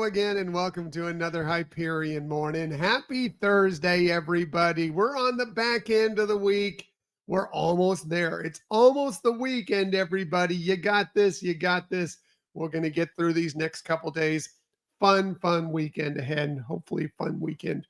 again, and welcome to another Hyperion Morning. Happy Thursday, everybody. We're on the back end of the week. We're almost there. It's almost the weekend, everybody. You got this. You got this. We're going to get through these next couple days. Fun weekend ahead, and hopefully fun weekend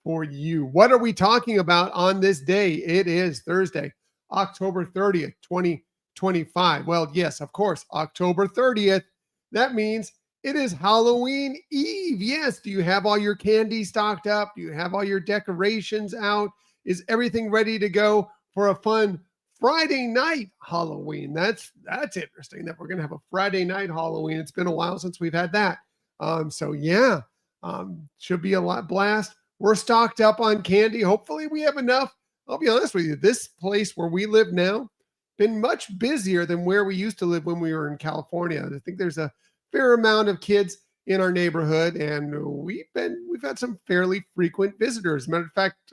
for you. What are we talking about on this day? It is Thursday, October 30th, 2025. Well, yes, of course, October 30th. That means it is Halloween Eve. Yes. Do you have all your candy stocked up? Do you have all your decorations out? Is everything ready to go for a fun Friday night Halloween? That's interesting that we're going to have a Friday night Halloween. It's been a while since we've had that. Should be a lot blast. We're stocked up on candy. Hopefully we have enough. I'll be honest with you. This place where we live now been much busier than where we used to live when we were in California. I think there's a fair amount of kids in our neighborhood, and we've had some fairly frequent visitors. Matter of fact,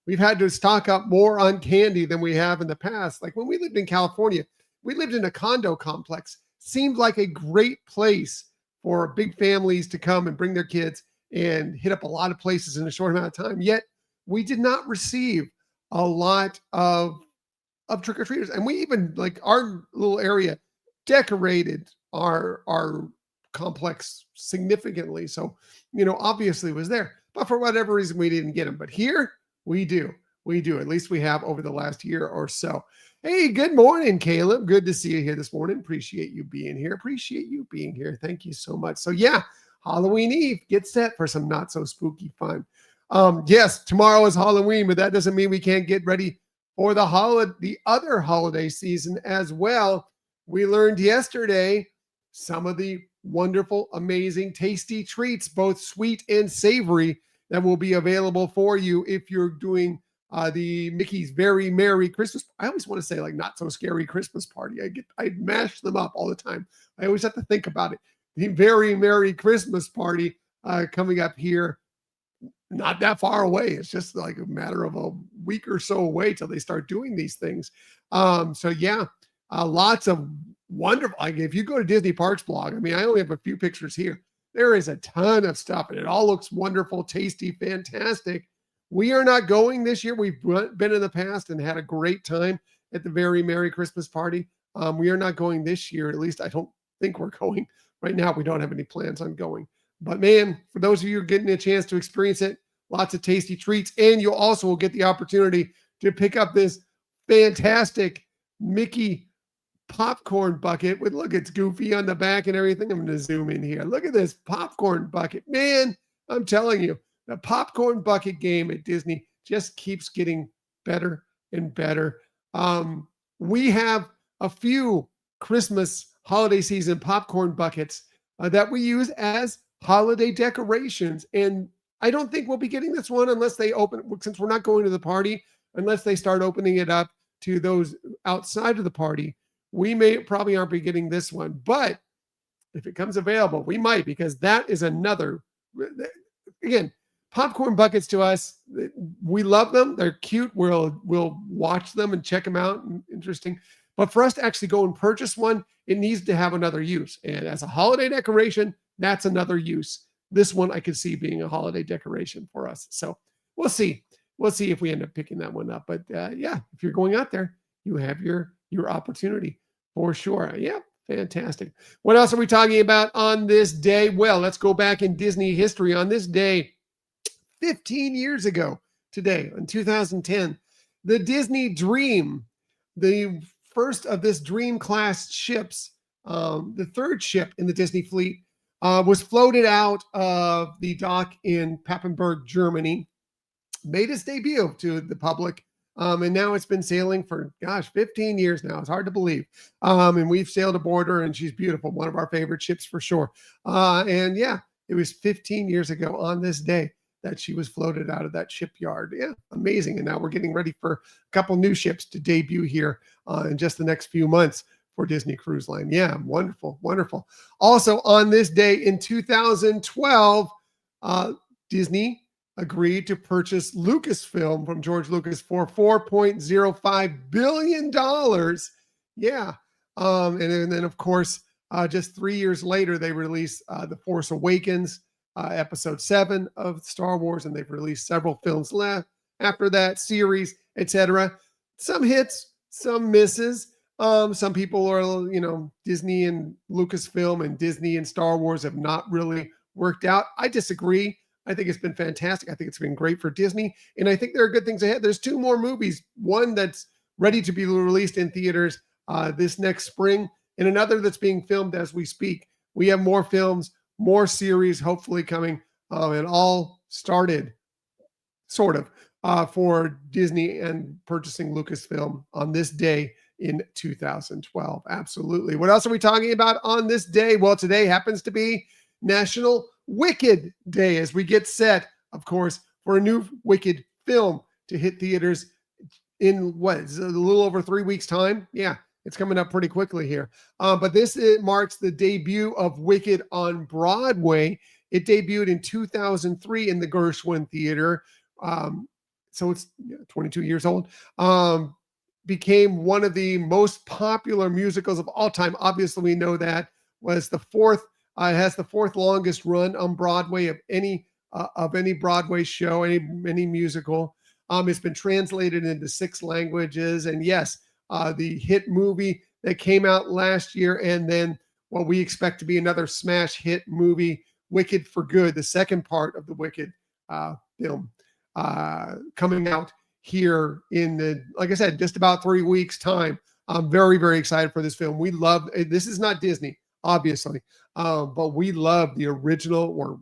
we've had to stock up more on candy than we have in the past. Like when we lived in California, we lived in a condo complex. Seemed like a great place for big families to come and bring their kids and hit up a lot of places in a short amount of time. Yet we did not receive a lot of trick-or-treaters. And we even, like, our little area decorated our complex significantly. So, obviously it was there, but for whatever reason, we didn't get them. But here we do. At least we have over the last year or so. Hey, good morning, Caleb. Good to see you here this morning. Appreciate you being here. Thank you so much. So yeah, Halloween Eve, get set for some not so spooky fun. Yes, tomorrow is Halloween, but that doesn't mean we can't get ready for the other holiday season as well. We learned yesterday some of the wonderful, amazing, tasty treats, both sweet and savory, that will be available for you if you're doing the Mickey's Very Merry Christmas. I always want to say like not so scary Christmas party. I mash them up all the time. I always have to think about it. The Very Merry Christmas party coming up here, not that far away. It's just like a matter of a week or so away till they start doing these things. Lots of wonderful, like if you go to Disney Parks blog, I only have a few pictures here. There is a ton of stuff and it all looks wonderful, tasty, fantastic. We are not going this year. We've been in the past and had a great time at the Very Merry Christmas party. We are not going this year. At least I don't think we're going. Right now, we don't have any plans on going. But man, for those of you who are getting a chance to experience it, lots of tasty treats. And you also will get the opportunity to pick up this fantastic Mickey popcorn bucket with, look, it's Goofy on the back and everything. I'm going to zoom in here. Look at this popcorn bucket. Man, I'm telling you, the popcorn bucket game at Disney just keeps getting better and better. We have a few Christmas holiday season popcorn buckets that we use as holiday decorations. And I don't think we'll be getting this one unless they open, since we're not going to the party, unless they start opening it up to those outside of the party. We probably aren't be getting this one, but if it comes available, we might, because that is another, again, popcorn buckets to us, we love them. They're cute. We'll watch them and check them out. Interesting. But for us to actually go and purchase one, it needs to have another use. And as a holiday decoration, that's another use. This one I could see being a holiday decoration for us. So we'll see. We'll see if we end up picking that one up. But yeah, if you're going out there, you have your opportunity for sure. Yeah, fantastic. What else are we talking about on this day? Well, let's go back in Disney history. On this day, 15 years ago today, in 2010, the Disney Dream, the first of this Dream class ships, the third ship in the Disney fleet, was floated out of the dock in Papenburg, Germany, made its debut to the public. And now it's been sailing for, 15 years now. It's hard to believe. And we've sailed aboard her, and she's beautiful. One of our favorite ships for sure. And yeah, it was 15 years ago on this day that she was floated out of that shipyard. Yeah, amazing. And now we're getting ready for a couple new ships to debut here in just the next few months for Disney Cruise Line. Yeah, wonderful, wonderful. Also on this day in 2012, Disney agreed to purchase Lucasfilm from George Lucas for $4.05 billion. Yeah. And then, of course, just 3 years later, they released The Force Awakens. episode 7 of Star Wars, and they've released several films left after that, series, etc. Some hits, some misses. Some people are, Disney and Lucasfilm and Disney and Star Wars have not really worked out. I disagree. I think it's been fantastic. I think it's been great for Disney, and I think there are good things ahead. There's 2 more movies, one that's ready to be released in theaters this next spring, and another that's being filmed as we speak. We have more films, more series, hopefully coming, and all started sort of for Disney and purchasing Lucasfilm on this day in 2012. Absolutely. What else are we talking about on this day? Well, today happens to be National Wicked Day as we get set, of course, for a new Wicked film to hit theaters in what is a little over 3 weeks time. Yeah, it's coming up pretty quickly here. But this marks the debut of Wicked on Broadway. It debuted in 2003 in the Gershwin Theater. So it's 22 years old. Became one of the most popular musicals of all time. Obviously, we know that was the fourth. Has the fourth longest run on Broadway of any Broadway show, any musical. It's been translated into 6 languages, and yes, the hit movie that came out last year, and then what we expect to be another smash hit movie, Wicked for Good, the second part of the Wicked film, coming out here in like I said, just about 3 weeks time. I'm very, very excited for this film. We love, this is not Disney, obviously, but we love the original,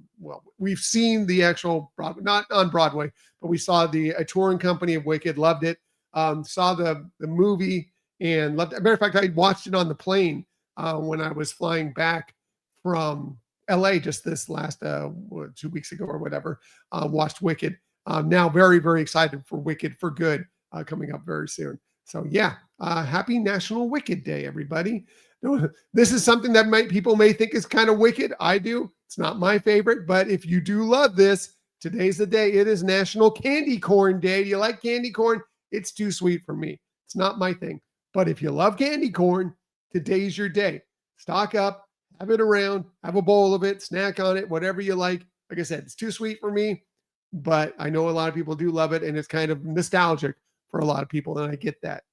we've seen the actual Broadway, not on Broadway, but we saw a touring company of Wicked, loved it, saw the movie and loved it. As a matter of fact, I watched it on the plane when I was flying back from LA just this last 2 weeks ago or whatever. Watched Wicked. Now very, very excited for Wicked for Good coming up very soon. So yeah, happy National Wicked Day, everybody. This is something that people may think is kind of wicked. I do. It's not my favorite, but if you do love this, today's the day. It is National Candy Corn Day. Do you like candy corn? It's too sweet for me. It's not my thing. But if you love candy corn, today's your day. Stock up, have it around, have a bowl of it, snack on it, whatever you like. Like I said, it's too sweet for me, but I know a lot of people do love it, and it's kind of nostalgic for a lot of people, and I get that.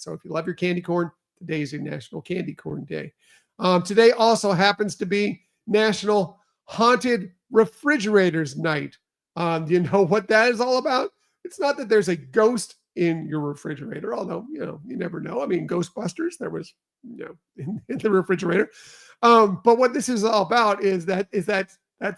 So if you love your candy corn, today's your National Candy Corn Day. Today also happens to be National Haunted Refrigerators Night. Do you know what that is all about? It's not that there's a ghost in your refrigerator, although, you never know. I mean, Ghostbusters, there was, in the refrigerator. But what this is all about is that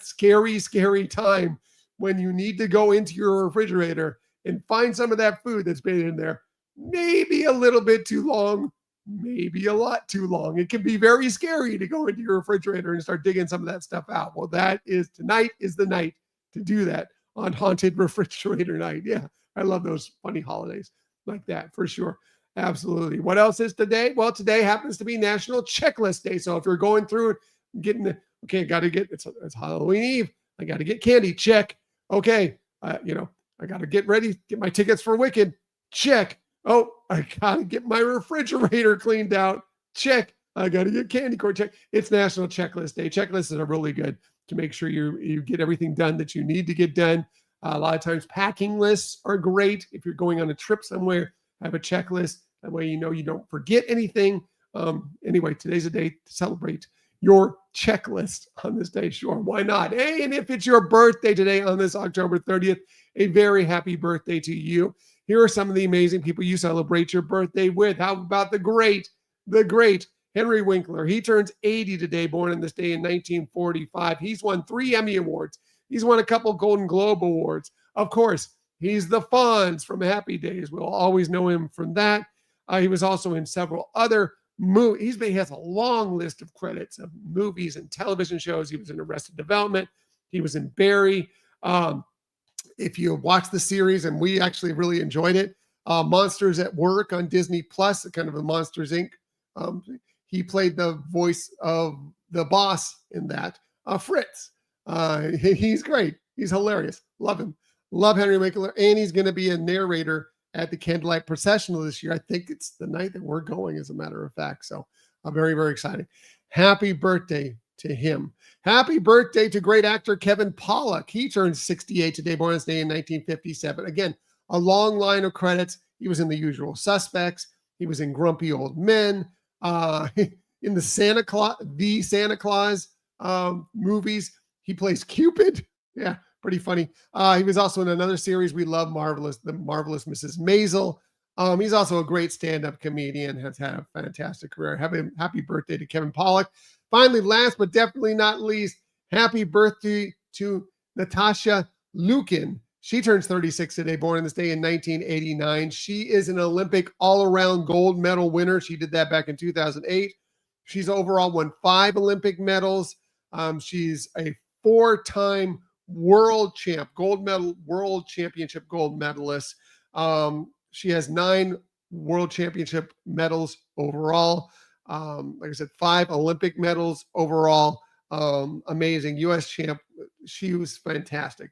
scary, scary time when you need to go into your refrigerator and find some of that food that's been in there, maybe a little bit too long, maybe a lot too long. It can be very scary to go into your refrigerator and start digging some of that stuff out. Well, tonight is the night to do that on Haunted Refrigerator Night. Yeah, I love those funny holidays like that for sure. Absolutely. What else is today? Well, today happens to be National Checklist Day. So if you're going through it's Halloween Eve. I got to get candy. Check. Okay. I got to get ready, get my tickets for Wicked. Check. Oh, I got to get my refrigerator cleaned out. Check. I got to get candy corn. Check. It's National Checklist Day. Checklists are really good to make sure you get everything done that you need to get done. A lot of times packing lists are great. If you're going on a trip somewhere, have a checklist. That way, you don't forget anything. Anyway, today's a day to celebrate your checklist on this day. Sure, why not? Hey, and if it's your birthday today on this October 30th, a very happy birthday to you. Here are some of the amazing people you celebrate your birthday with. How about the great Henry Winkler? He turns 80 today, born on this day in 1945. He's won 3 Emmy Awards. He's won a couple Golden Globe Awards. Of course, he's the Fonz from Happy Days. We'll always know him from that. He was also in several other movies. He has a long list of credits of movies and television shows. He was in Arrested Development. He was in Barry. If you watch the series, and we actually really enjoyed it, Monsters at Work on Disney Plus, kind of a Monsters Inc. He played the voice of the boss in that, Fritz. He's great. He's hilarious. Love him. Love Henry Winkler. And he's going to be a narrator at the Candlelight Processional this year. I think it's the night that we're going, as a matter of fact. So I'm very, very excited. Happy birthday to him. Happy birthday to great actor Kevin Pollak. He turned 68 today, born on this day in 1957. Again, a long line of credits. He was in The Usual Suspects. He was in Grumpy Old Men. In the Santa Claus movies. He plays Cupid. Yeah, pretty funny. He was also in another series we love, The Marvelous Mrs. Maisel. He's also a great stand-up comedian, has had a fantastic career. Happy birthday to Kevin Pollak. Finally, last but definitely not least, happy birthday to Natasha Lukin. She turns 36 today, born on this day in 1989. She is an Olympic all-around gold medal winner. She did that back in 2008. She's overall won 5 Olympic medals. She's a 4-time world championship gold medalist. She has 9 world championship medals overall. Like I said, 5 Olympic medals overall. Amazing U.S. champ. She was fantastic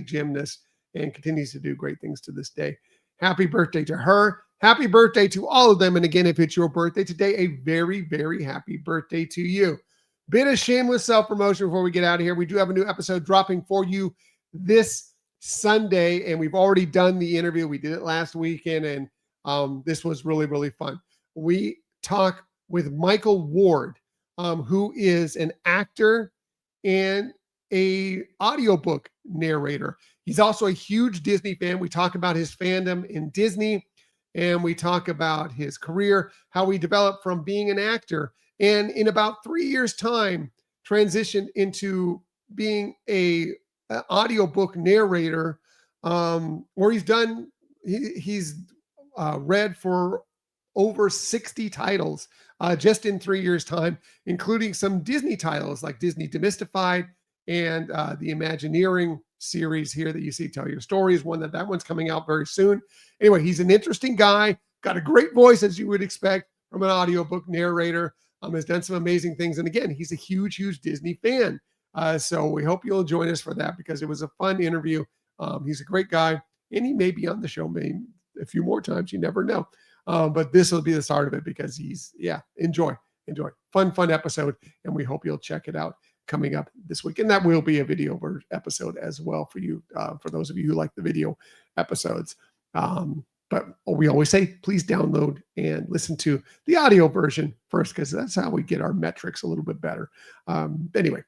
gymnast, and continues to do great things to this day. Happy birthday to her. Happy birthday to all of them. And again, if it's your birthday today, a very, very happy birthday to you. Bit of shameless self-promotion before we get out of here. We do have a new episode dropping for you this Sunday, and we've already done the interview. We did it last weekend, and this was really, really fun. We talk with Michael Ward, who is an actor and a audiobook narrator. He's also a huge Disney fan. We talk about his fandom in Disney, and we talk about his career, how he developed from being an actor, and in about 3 years' time, transitioned into being an audiobook narrator, where he's read for over 60 titles just in 3 years' time, including some Disney titles like Disney Demystified and the Imagineering series here that you see, Tell Your Stories. That one's coming out very soon. Anyway, he's an interesting guy, got a great voice, as you would expect from an audiobook narrator. Has done some amazing things. And again, he's a huge, huge Disney fan. So we hope you'll join us for that, because it was a fun interview. He's a great guy, and he may be on the show maybe a few more times. You never know. But this will be the start of it, because enjoy. Fun episode. And we hope you'll check it out coming up this week. And that will be a video episode as well for you, for those of you who like the video episodes. But we always say, please download and listen to the audio version first, because that's how we get our metrics a little bit better. Anyway,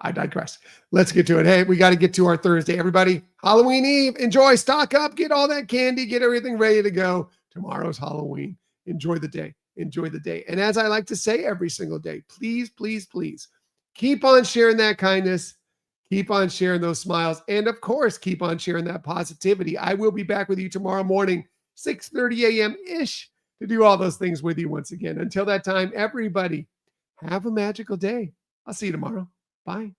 I digress. Let's get to it. Hey, we got to get to our Thursday. Everybody, Halloween Eve, enjoy, stock up, get all that candy, get everything ready to go. Tomorrow's Halloween. Enjoy the day. And as I like to say every single day, please, please, please keep on sharing that kindness. Keep on sharing those smiles. And of course, keep on sharing that positivity. I will be back with you tomorrow morning, 6:30 a.m.-ish, to do all those things with you once again. Until that time, everybody, have a magical day. I'll see you tomorrow. Bye.